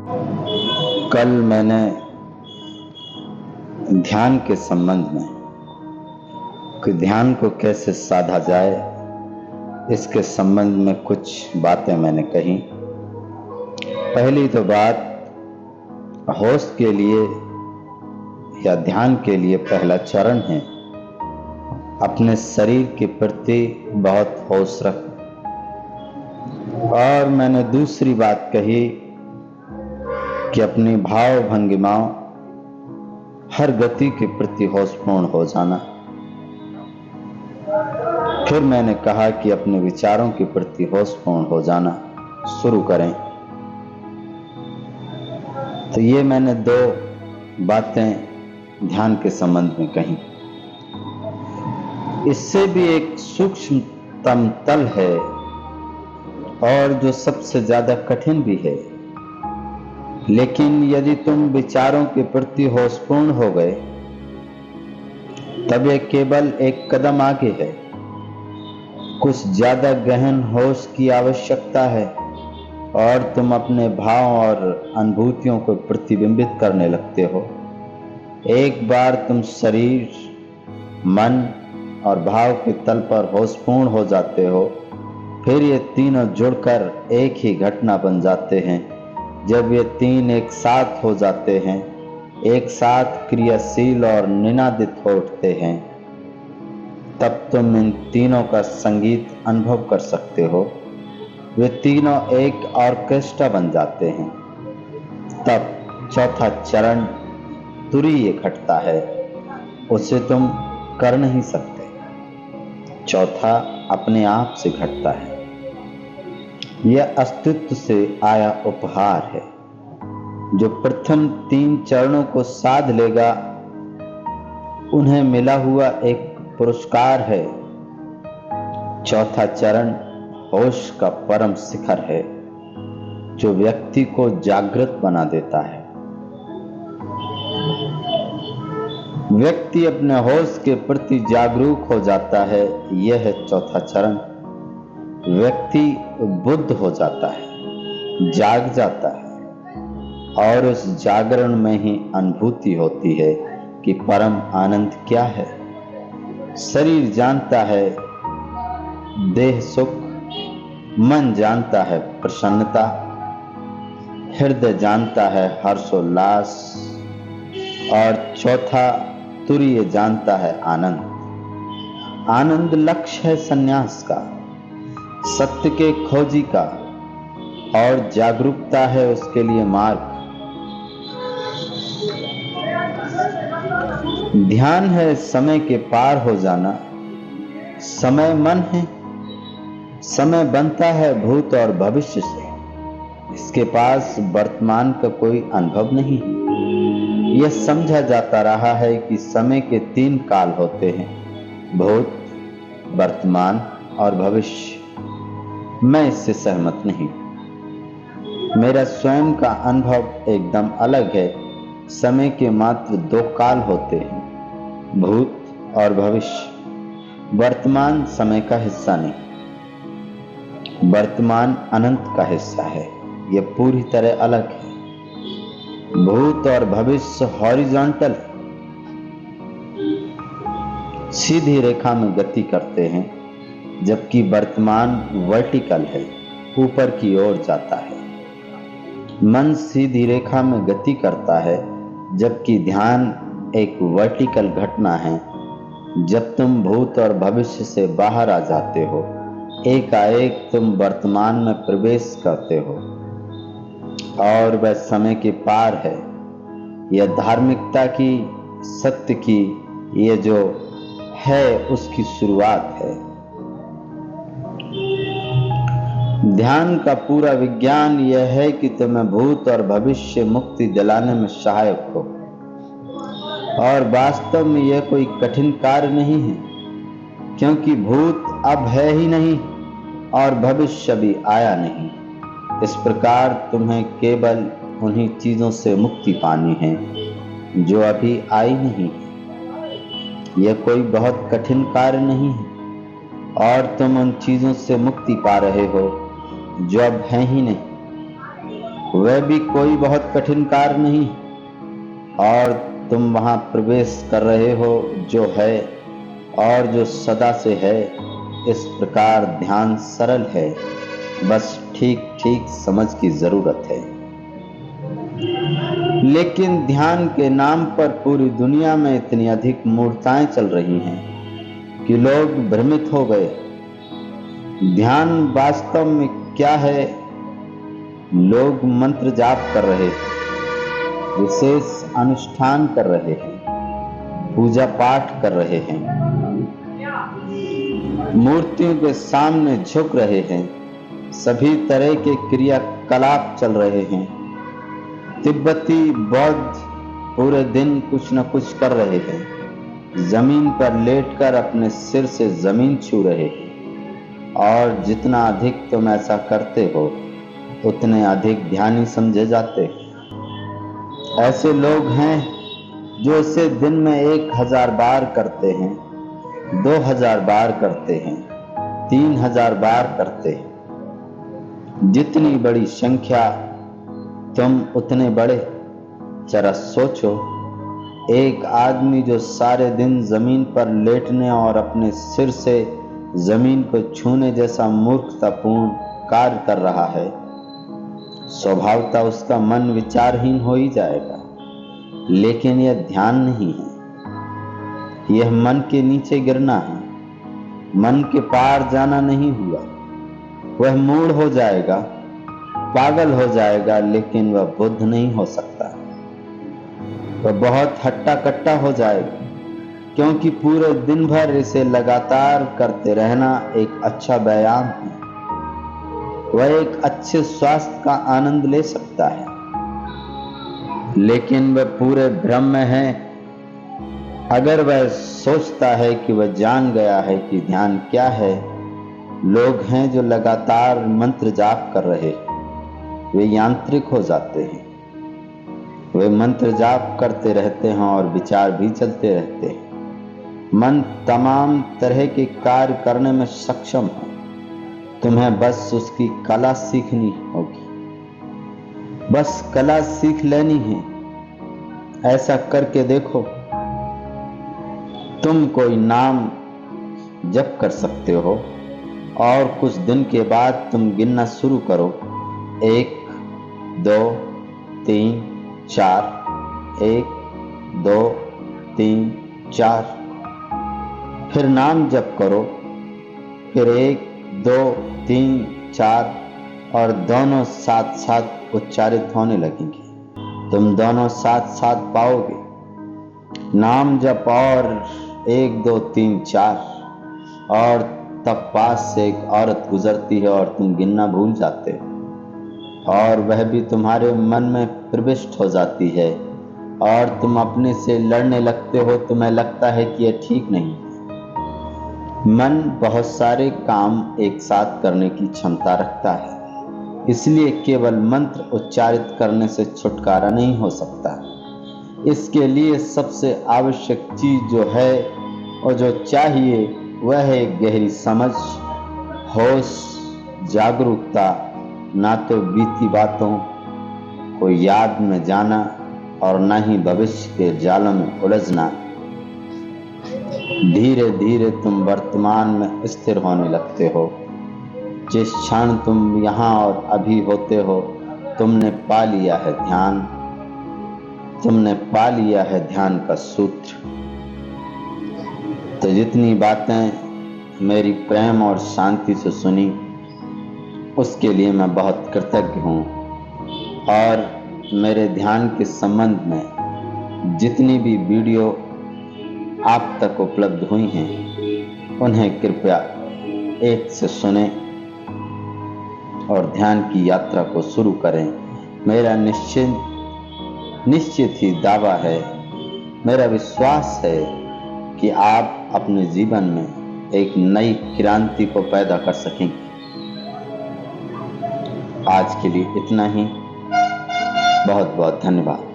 कल मैंने ध्यान के संबंध में कि ध्यान को कैसे साधा जाए इसके संबंध में कुछ बातें मैंने कही। पहली तो बात, होश के लिए या ध्यान के लिए पहला चरण है अपने शरीर के प्रति बहुत होश रख। और मैंने दूसरी बात कही कि अपनी भाव भंगिमाओं हर गति के प्रति होशपूर्ण हो जाना। फिर मैंने कहा कि अपने विचारों के प्रति होशपूर्ण हो जाना शुरू करें। तो ये मैंने दो बातें ध्यान के संबंध में कही। इससे भी एक सूक्ष्मतम तल है और जो सबसे ज्यादा कठिन भी है, लेकिन यदि तुम विचारों के प्रति होशपूर्ण हो गए तब यह केवल एक कदम आगे है। कुछ ज्यादा गहन होश की आवश्यकता है और तुम अपने भाव और अनुभूतियों को प्रतिबिंबित करने लगते हो। एक बार तुम शरीर, मन और भाव के तल पर होशपूर्ण हो जाते हो, फिर ये तीनों जुड़कर एक ही घटना बन जाते हैं। जब ये तीन एक साथ हो जाते हैं, एक साथ क्रियाशील और निनादित हो उठते हैं, तब तुम इन तीनों का संगीत अनुभव कर सकते हो। वे तीनों एक ऑर्केस्ट्रा बन जाते हैं। तब चौथा चरण तुरीय घटता है, उसे तुम कर नहीं सकते। चौथा अपने आप से घटता है। यह अस्तित्व से आया उपहार है। जो प्रथम तीन चरणों को साध लेगा, उन्हें मिला हुआ एक पुरस्कार है। चौथा चरण होश का परम शिखर है, जो व्यक्ति को जागृत बना देता है। व्यक्ति अपने होश के प्रति जागरूक हो जाता है। यह है चौथा चरण। व्यक्ति बुद्ध हो जाता है, जाग जाता है, और उस जागरण में ही अनुभूति होती है कि परम आनंद क्या है। शरीर जानता है देह सुख, मन जानता है प्रसन्नता, हृदय जानता है हर्षोल्लास, और चौथा तुरीय जानता है आनंद। आनंद लक्ष्य है संन्यास का, सत्य के खोजी का, और जागरूकता है उसके लिए मार्ग। ध्यान है समय के पार हो जाना। समय मन है। समय बनता है भूत और भविष्य से। इसके पास वर्तमान का कोई अनुभव नहीं है। यह समझा जाता रहा है कि समय के तीन काल होते हैं, भूत, वर्तमान और भविष्य। मैं इससे सहमत नहीं। मेरा स्वयं का अनुभव एकदम अलग है। समय के मात्र दो काल होते हैं, भूत और भविष्य। वर्तमान समय का हिस्सा नहीं। वर्तमान अनंत का हिस्सा है। यह पूरी तरह अलग है। भूत और भविष्य हॉरिजॉन्टल है, सीधी रेखा में गति करते हैं, जबकि वर्तमान वर्टिकल है, ऊपर की ओर जाता है। मन सीधी रेखा में गति करता है, जबकि ध्यान एक वर्टिकल घटना है। जब तुम भूत और भविष्य से बाहर आ जाते हो, एकाएक तुम वर्तमान में प्रवेश करते हो, और वह समय के पार है। यह धार्मिकता की, सत्य की, ये जो है उसकी शुरुआत है। ध्यान का पूरा विज्ञान यह है कि तुम्हें भूत और भविष्य मुक्ति दिलाने में सहायक हो, और वास्तव में यह कोई कठिन कार्य नहीं है, क्योंकि भूत अब है ही नहीं और भविष्य भी आया नहीं। इस प्रकार तुम्हें केवल उन्हीं चीजों से मुक्ति पानी है जो अभी आई नहीं है। यह कोई बहुत कठिन कार्य नहीं है, और तुम उन चीजों से मुक्ति पा रहे हो जो अब है ही नहीं। वह भी कोई बहुत कठिन कार्य नहीं, और तुम वहां प्रवेश कर रहे हो जो है और जो सदा से है। इस प्रकार ध्यान सरल है, बस ठीक ठीक समझ की जरूरत है। लेकिन ध्यान के नाम पर पूरी दुनिया में इतनी अधिक मूर्ताएं चल रही हैं कि लोग भ्रमित हो गए। ध्यान वास्तव में क्या है? लोग मंत्र जाप कर रहे हैं, विशेष अनुष्ठान कर रहे हैं, पूजा पाठ कर रहे हैं, मूर्तियों के सामने झुक रहे हैं, सभी तरह के क्रियाकलाप चल रहे हैं। तिब्बती बौद्ध पूरे दिन कुछ न कुछ कर रहे हैं, जमीन पर लेटकर अपने सिर से जमीन छू रहे हैं, और जितना अधिक तुम ऐसा करते हो उतने अधिक ध्यानी समझे जाते हो। ऐसे लोग हैं जो इसे दिन में 1000 बार करते हैं, 2000 बार करते हैं, 3000 बार करते हैं। जितनी बड़ी संख्या तुम उतने बड़े। जरा सोचो, एक आदमी जो सारे दिन जमीन पर लेटने और अपने सिर से जमीन को छूने जैसा मूर्खतापूर्ण कार्य कर रहा है, स्वभावतः उसका मन विचारहीन हो ही जाएगा। लेकिन यह ध्यान नहीं है, यह मन के नीचे गिरना है, मन के पार जाना नहीं हुआ। वह मूढ़ हो जाएगा, पागल हो जाएगा, लेकिन वह बुद्ध नहीं हो सकता। वह बहुत हट्टा कट्टा हो जाएगा, क्योंकि पूरे दिन भर इसे लगातार करते रहना एक अच्छा व्यायाम है। वह एक अच्छे स्वास्थ्य का आनंद ले सकता है, लेकिन वह पूरे भ्रम में है। अगर वह सोचता है कि वह जान गया है कि ध्यान क्या है। लोग हैं जो लगातार मंत्र जाप कर रहे हैं, वे यांत्रिक हो जाते हैं। वे मंत्र जाप करते रहते हैं और विचार भी चलते रहते हैं। मन तमाम तरह के कार्य करने में सक्षम है, तुम्हें बस उसकी कला सीखनी होगी, बस कला सीख लेनी है। ऐसा करके देखो, तुम कोई नाम जप कर सकते हो और कुछ दिन के बाद तुम गिनना शुरू करो, 1 2 3 4, 1 2 3 4। फिर नाम जप करो, फिर 1 2 3 4, और दोनों साथ साथ उच्चारित होने लगेंगे। तुम दोनों साथ साथ पाओगे। नाम जप और 1 2 3 4, और तब पास से एक औरत गुजरती है और तुम गिनना भूल जाते हो, और वह भी तुम्हारे मन में प्रविष्ट हो जाती है, और तुम अपने से लड़ने लगते हो। तुम्हें लगता है कि यह ठीक नहीं है। मन बहुत सारे काम एक साथ करने की क्षमता रखता है, इसलिए केवल मंत्र उच्चारित करने से छुटकारा नहीं हो सकता। इसके लिए सबसे आवश्यक चीज जो है और जो चाहिए वह है गहरी समझ, होश, जागरूकता, ना तो बीती बातों को याद में जाना और ना ही भविष्य के जालों में उलझना। धीरे धीरे तुम वर्तमान में स्थिर होने लगते हो। जिस क्षण तुम यहाँ और अभी होते हो, तुमने पा लिया है ध्यान, तुमने पा लिया है ध्यान का सूत्र। तो जितनी बातें मेरी प्रेम और शांति से सुनी, उसके लिए मैं बहुत कृतज्ञ हूँ। और मेरे ध्यान के संबंध में जितनी भी वीडियो आप तक उपलब्ध हुई हैं, उन्हें कृपया एक से सुने और ध्यान की यात्रा को शुरू करें। मेरा निश्चित ही दावा है, मेरा विश्वास है कि आप अपने जीवन में एक नई क्रांति को पैदा कर सकेंगे। आज के लिए इतना ही। बहुत बहुत धन्यवाद।